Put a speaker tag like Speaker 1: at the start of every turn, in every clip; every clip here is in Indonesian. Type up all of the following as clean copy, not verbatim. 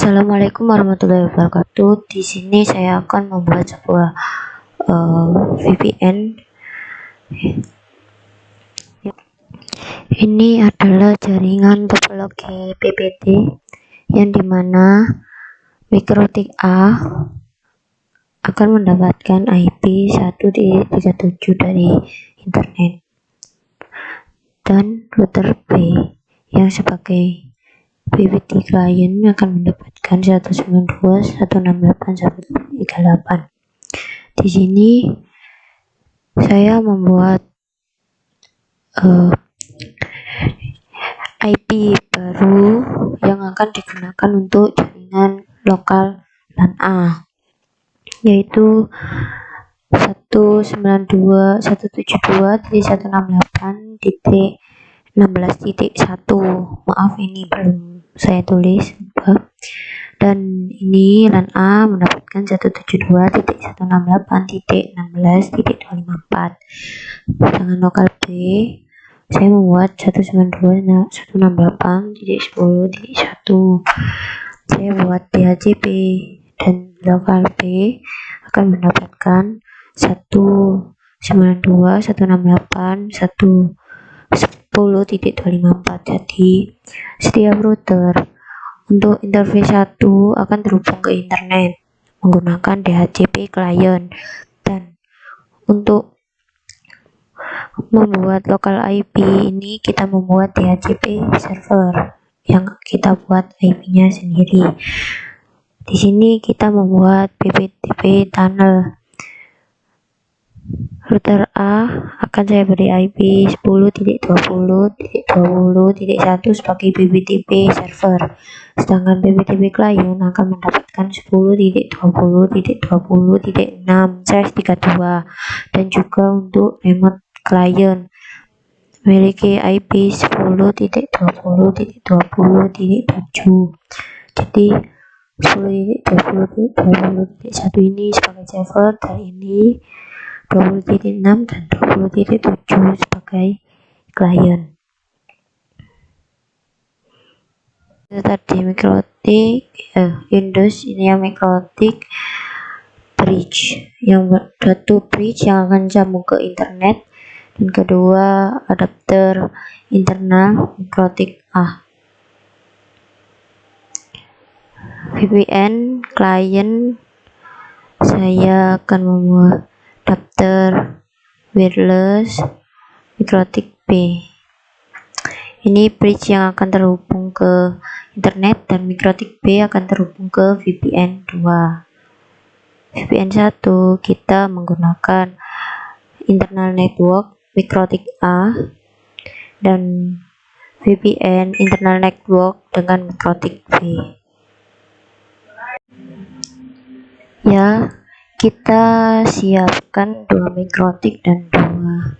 Speaker 1: Assalamualaikum warahmatullahi wabarakatuh. Di sini saya akan membuat sebuah VPN. Ini adalah jaringan topologi PPT yang dimana mikrotik A akan mendapatkan IP 1.37 dari internet, dan router B yang sebagai PPT klien akan mendapatkan 192.168.138. Di sini saya membuat IP baru yang akan digunakan untuk jaringan lokal LAN A, yaitu 192.168.16.1. Maaf, ini belum saya tulis, dan ini LAN A mendapatkan 172.168.16.254. Dengan lokal B saya membuat 192.168.10.1. saya buat DHCP, dan lokal B akan mendapatkan 192.168.10.254. Jadi setiap router untuk interface 1 akan terhubung ke internet menggunakan DHCP client, dan untuk membuat local IP ini kita membuat DHCP server yang kita buat IP-nya sendiri. Di sini kita membuat PPTP tunnel. Router A akan saya beri IP 10.20.20.1 sebagai PPTP server, sedangkan PPTP client akan mendapatkan 10.20.20.6/32, dan juga untuk remote client memiliki IP 10.20.20.7. Jadi 10.20.20.1 ini sebagai server, dan ini 20.6 dan 20.7 sebagai klien. Itu tadi mikrotik Windows, ini yang mikrotik bridge, yang satu bridge yang akan sambung ke internet, dan kedua adapter internal mikrotik A. VPN klien saya akan membuat adapter wireless mikrotik B. Ini bridge yang akan terhubung ke internet, dan mikrotik B akan terhubung ke VPN 2. VPN 1 kita menggunakan internal network mikrotik A, dan VPN internal network dengan mikrotik B. Ya, kita siapkan 2 mikrotik dan 2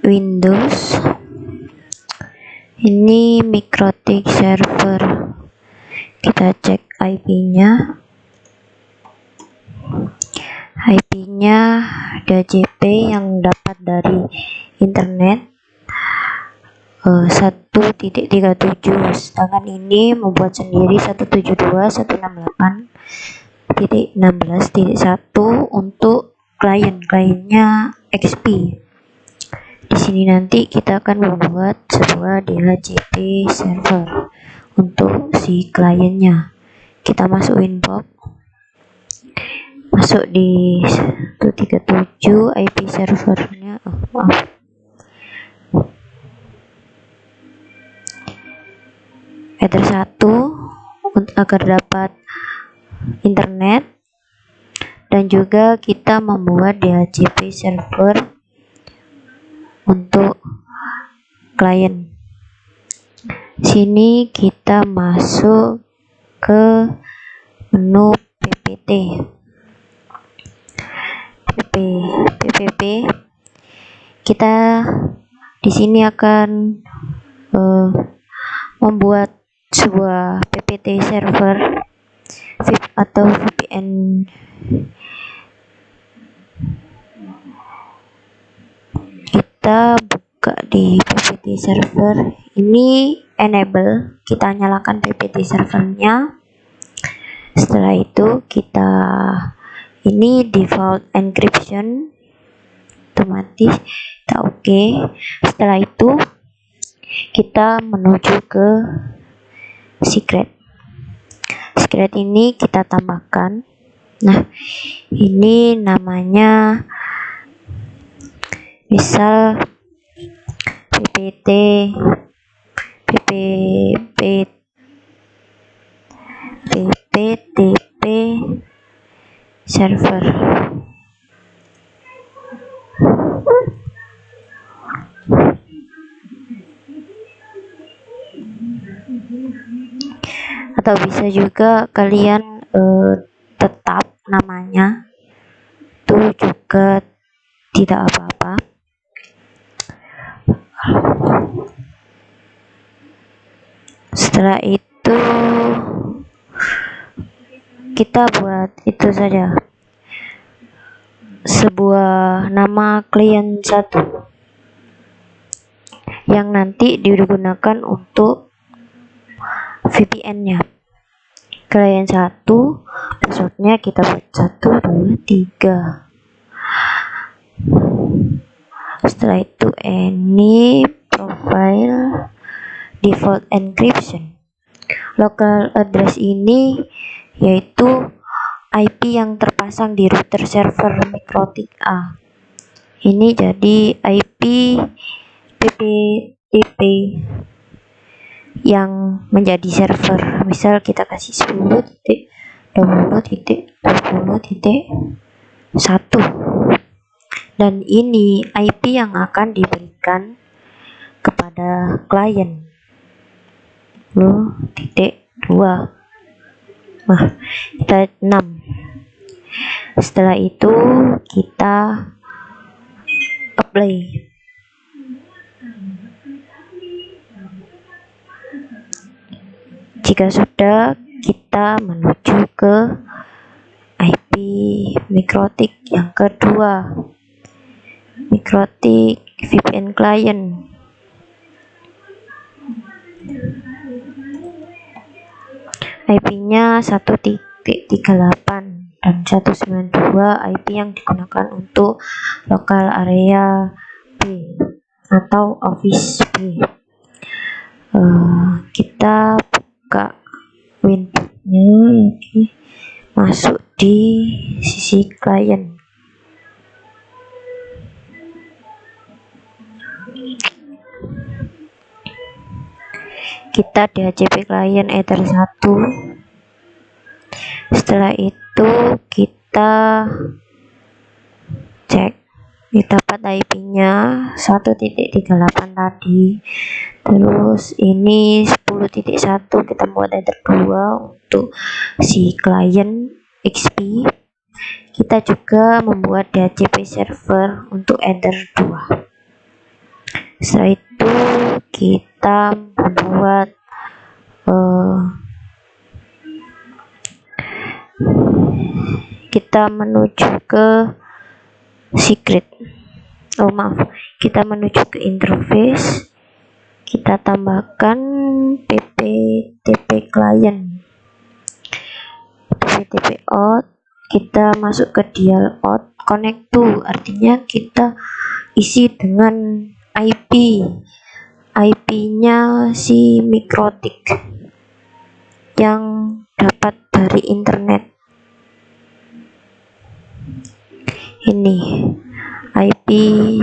Speaker 1: Windows. Ini mikrotik server, kita cek IP-nya. IP-nya DHCP yang dapat dari internet 1.37, sedangkan ini membuat sendiri 172.168.16.1 untuk kliennya XP. Di sini nanti kita akan membuat sebuah DHCP server untuk si kliennya. Kita masuk inbox, masuk di 137 IP servernya. Header 1 agar dapat internet, dan juga kita membuat DHCP server untuk klien. Sini kita masuk ke menu PPT. PPP kita di sini akan membuat sebuah PPT server atau VPN. Kita buka di PPT server, ini enable kita nyalakan ppt servernya. Setelah itu kita ini default encryption otomatis kita oke. Setelah itu kita menuju ke secret ini kita tambahkan. Nah, ini namanya misal ppt pptp server. Atau bisa juga kalian tetap namanya itu juga tidak apa-apa. Setelah itu kita buat itu saja, sebuah nama klien 1 yang nanti digunakan untuk VPN-nya. Klien 1 passwordnya kita buat 1, 2, 3. Setelah itu ini profile default encryption. Local address ini yaitu IP yang terpasang di router server Mikrotik A. Ini jadi IP pptp yang menjadi server. Misal kita kasih 10.20.20.1 dan ini IP yang akan diberikan kepada klien 10.2. Nah, kita 6. Setelah itu kita apply. Jika sudah, kita menuju ke IP Mikrotik yang kedua, Mikrotik VPN client. IP-nya 1.38 dan 192 IP yang digunakan untuk lokal area B atau office B. Kita buka Windows-nya, masuk di sisi klien. Kita DHCP client Ether 1. Setelah itu kita cek, kita dapat IP-nya 1.38 tadi. Terus ini 10.1 kita buat Ether 2 untuk si klien XP. Kita juga membuat DHCP server untuk Ether 2. Setelah itu kita membuat kita menuju ke secret. Kita menuju ke interface. Kita tambahkan pptp client, pptp out. Kita masuk ke dial out connect to, artinya kita isi dengan IP-nya si Mikrotik yang dapat dari internet. Ini IP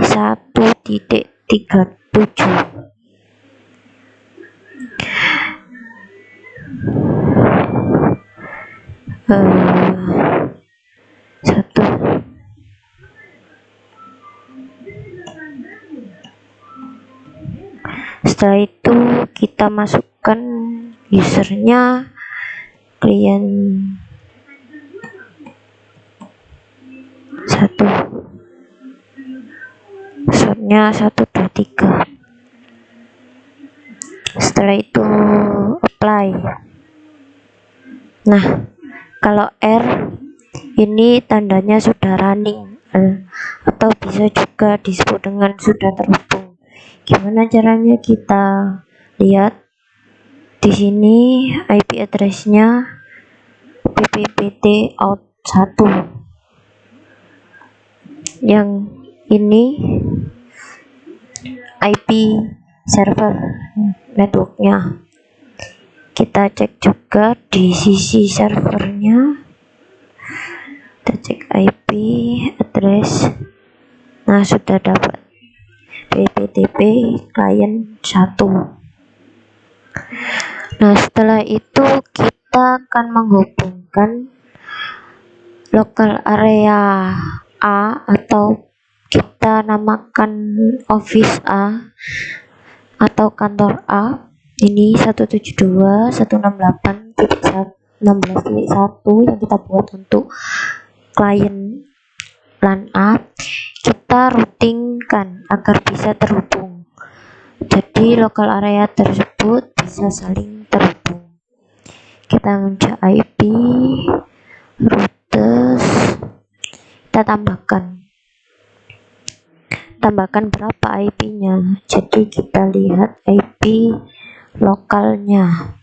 Speaker 1: 1.37. Setelah itu kita masukkan usernya klien 1, passwordnya 123. Setelah itu apply. Nah, kalau R ini tandanya sudah running atau bisa juga disebut dengan sudah terhubung. Gimana caranya kita lihat? Di sini IP address-nya ppt out 1. Yang ini IP server networknya. Kita cek juga di sisi servernya, kita cek IP address. Nah, sudah dapat PPTP client 1. Nah, setelah itu kita akan menghubungkan local area A atau kita namakan office A atau kantor A. Ini 172.168.16.1 yang kita buat untuk klien LAN A. Kita routingkan agar bisa terhubung. Jadi local area tersebut bisa saling terhubung. Kita ngunjuk IP, routes, kita tambahkan berapa IP-nya. Jadi kita lihat IP lokalnya.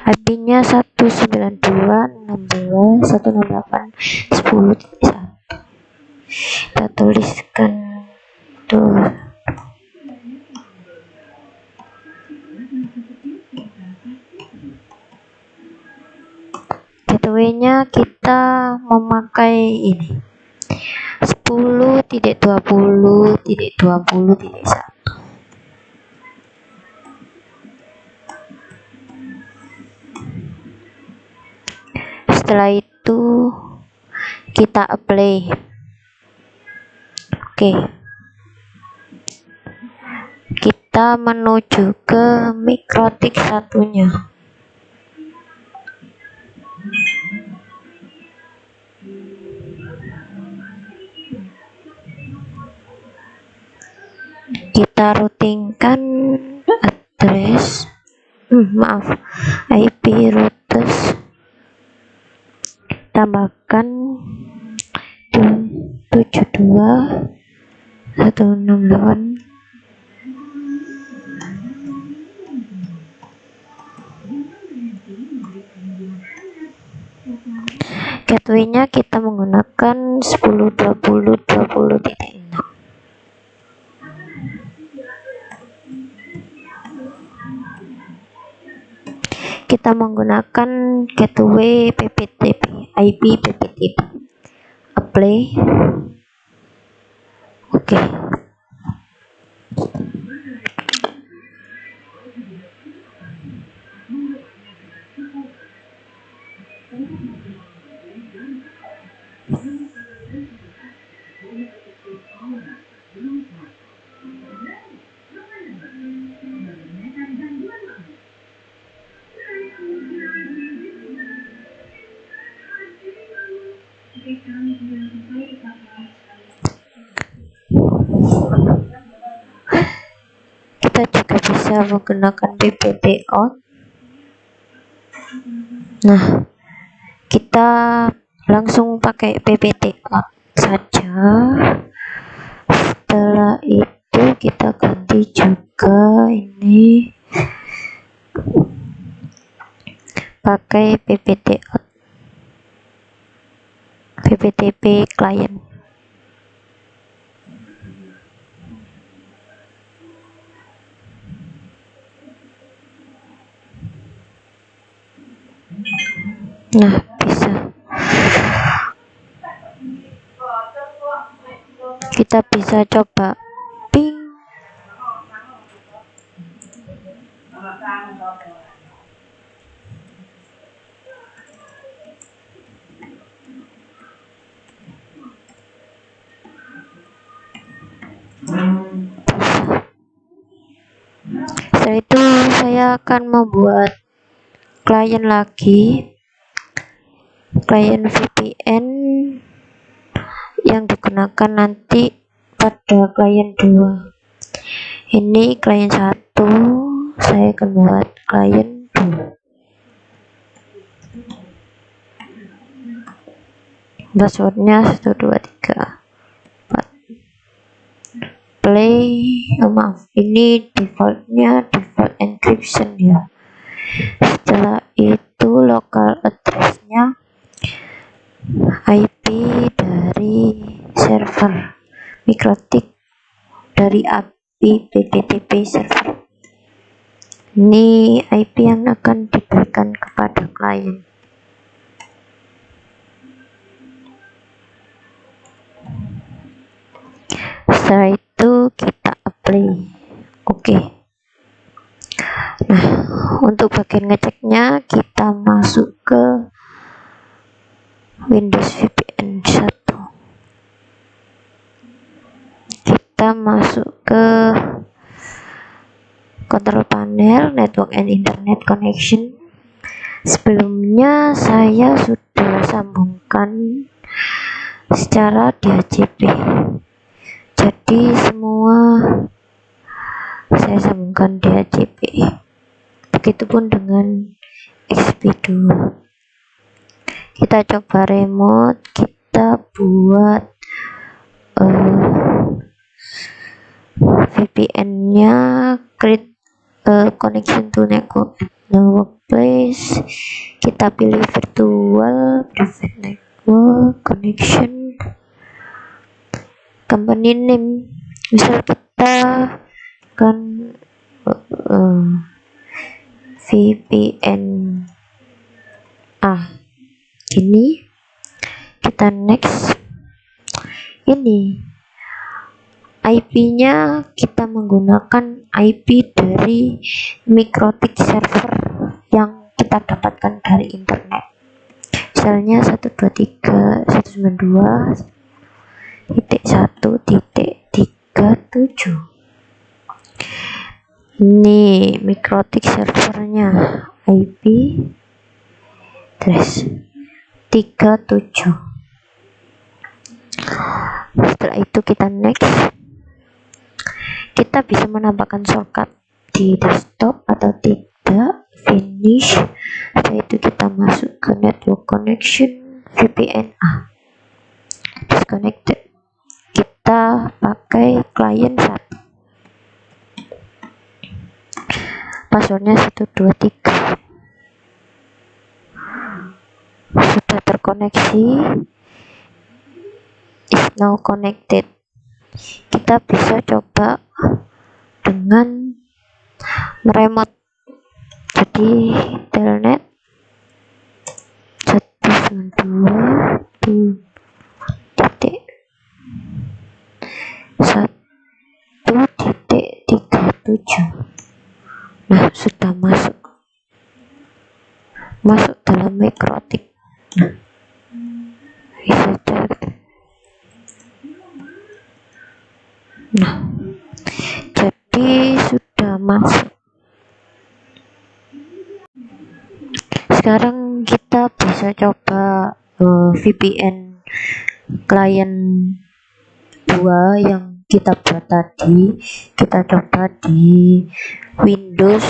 Speaker 1: IP-nya 192.16.168.10.1. Kita tuliskan tuh. Gateway-nya kita memakai ini 10.20.20.1. Setelah itu kita apply. Oke. Kita menuju ke mikrotik satunya. Kita routingkan address IP routes, tambahkan 72.168. Gateway-nya kita menggunakan 10.20.20.6. Kita menggunakan gateway PPTP, IP PPTP. Apply. Oke. Kita juga bisa menggunakan PPT out. Nah, kita langsung pakai PPT out saja. Setelah itu kita ganti juga ini pakai PPT out PPTP client. Nah, bisa. Kita bisa coba ping. Setelah itu saya akan membuat klien lagi, klien VPN yang digunakan nanti pada klien 2. Ini klien 1, saya akan buat klien 2. Passwordnya 123 4. play, maaf, ini defaultnya default encryption ya. Setelah itu local addressnya IP dari server mikrotik dari API PDTP server. Ini IP yang akan diberikan kepada klien. Setelah itu kita apply. Oke. Nah, untuk bagian ngeceknya kita masuk ke Windows VPN 1. Kita masuk ke control panel network and internet connection. Sebelumnya saya sudah sambungkan secara DHCP, jadi semua saya sambungkan DHCP. Begitupun dengan XP2. Kita coba remote, kita buat VPN-nya create connection to network workplace. Kita pilih virtual private network connection, company name, misal kita kan VPN ini kita next. Ini IP-nya kita menggunakan IP dari mikrotik server yang kita dapatkan dari internet, misalnya 123.1.1.37. ini mikrotik servernya IP address 37. Setelah itu kita next. Kita bisa menambahkan shortcut di desktop atau tidak, finish. Setelah itu kita masuk ke network connection VPN disconnected. Kita pakai client 1, passwordnya 123. Sudah terkoneksi, is now connected. Kita bisa coba dengan meremote, jadi telnet 192.1.37. Nah, sudah masuk dalam mikrotik. Bisa cek. Nah, jadi sudah masuk. Sekarang kita bisa coba VPN client 2 yang kita buat tadi. Kita coba di Windows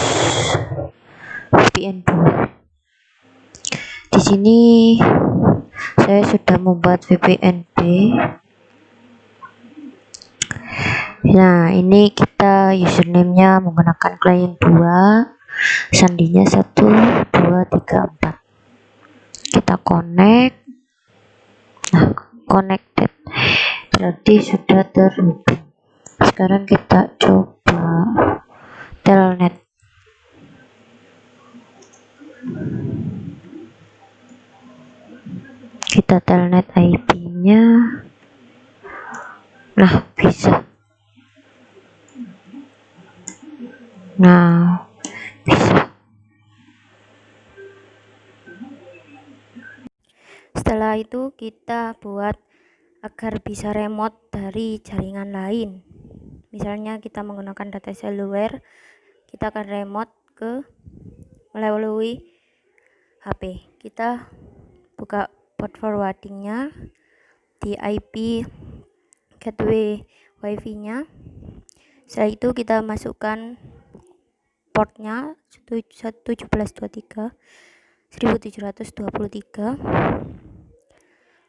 Speaker 1: VPN 2. Di sini saya sudah membuat VPN B. Nah, ini kita username-nya menggunakan client 2, sandinya 1, 2, 3, 4. Kita connect. Nah, connected. Berarti sudah terhubung. Sekarang kita coba telnet. Kita telnet IP-nya. Nah, bisa. Nah, bisa. Setelah itu kita buat agar bisa remote dari jaringan lain. Misalnya kita menggunakan data seluler, kita akan remote melalui HP. Kita buka port forwardingnya di IP gateway wifi-nya. Setelah itu kita masukkan portnya 1723 1723.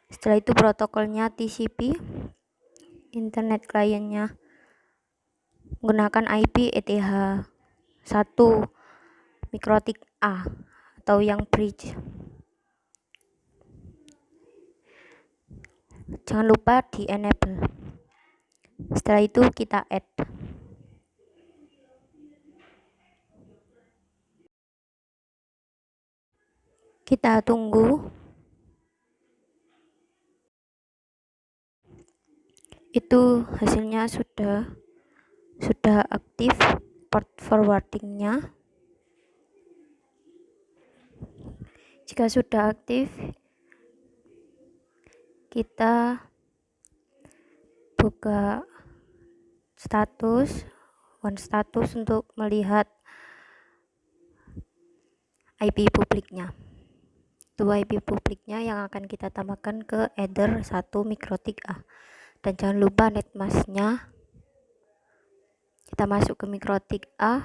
Speaker 1: Setelah itu protokolnya TCP, internet kliennya menggunakan IP ETH1 mikrotik A atau yang bridge. Jangan lupa di enable. Setelah itu kita add. Kita tunggu. Itu hasilnya sudah aktif port forwardingnya. Jika sudah aktif, kita buka one status untuk melihat IP publiknya. Itu IP publiknya yang akan kita tambahkan ke header 1 mikrotik A. Dan jangan lupa netmasknya. Kita masuk ke mikrotik A,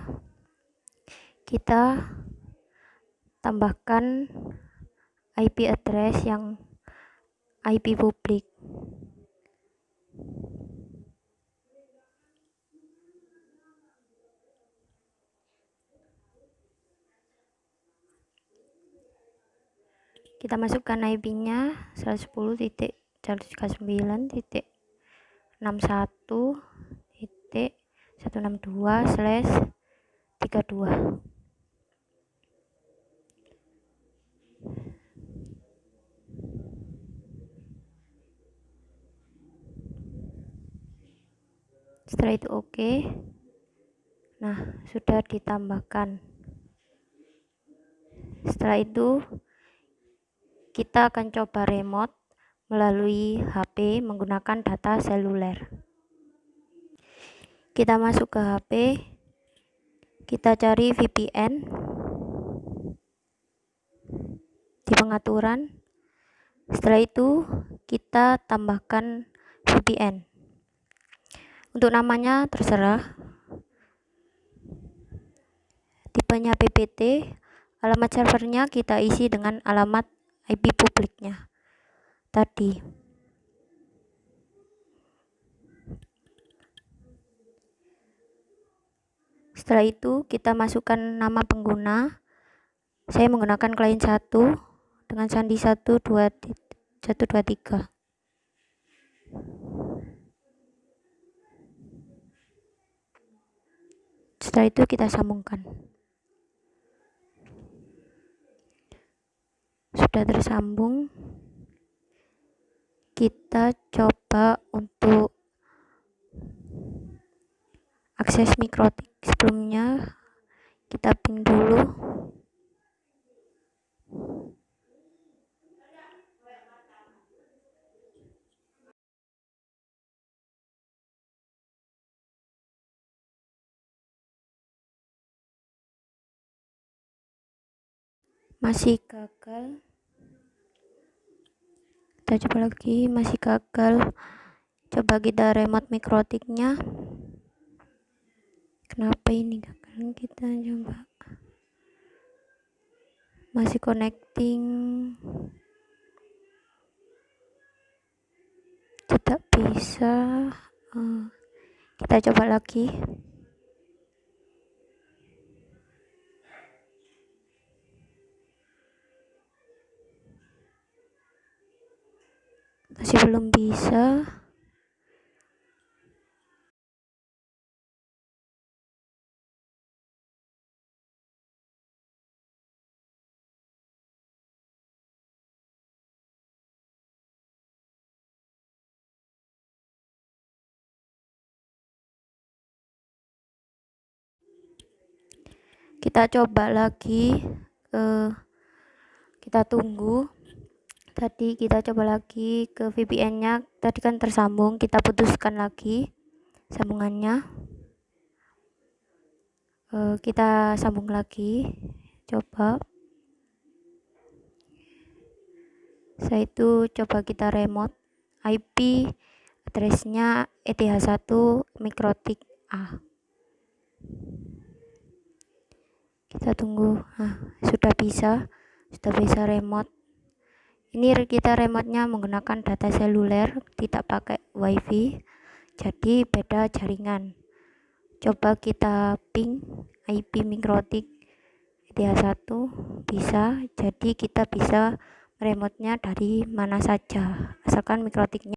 Speaker 1: kita tambahkan IP address yang IP publik. Kita masukkan IP-nya 110.139.162/32. Setelah itu oke. Nah, sudah ditambahkan. Setelah itu kita akan coba remote melalui HP menggunakan data seluler. Kita masuk ke HP, kita cari VPN di pengaturan. Setelah itu kita tambahkan VPN. Untuk namanya terserah, tipenya PPT, alamat servernya kita isi dengan alamat IP publiknya tadi. Setelah itu kita masukkan nama pengguna. Saya menggunakan klien 1 dengan sandi 123. Setelah itu kita sambungkan. Sudah tersambung. Kita coba untuk akses mikrotik. Sebelumnya kita ping dulu. Masih gagal. Kita coba lagi, masih gagal. Coba kita remote mikrotiknya. Kenapa ini gagal? Kita coba. Masih connecting. Tidak bisa. Kita coba lagi. Masih belum bisa. Kita coba lagi. Kita tunggu. Tadi kita coba lagi ke VPN-nya. Tadi kan tersambung. Kita putuskan lagi sambungannya. Kita sambung lagi. Coba. Setelah itu coba kita remote. IP address-nya ETH1 mikrotik A. Kita tunggu. Sudah bisa remote. Ini kita remote-nya menggunakan data seluler, tidak pakai wifi, jadi beda jaringan. Coba kita ping IP mikrotik ETH1 bisa, jadi kita bisa remote-nya dari mana saja asalkan mikrotiknya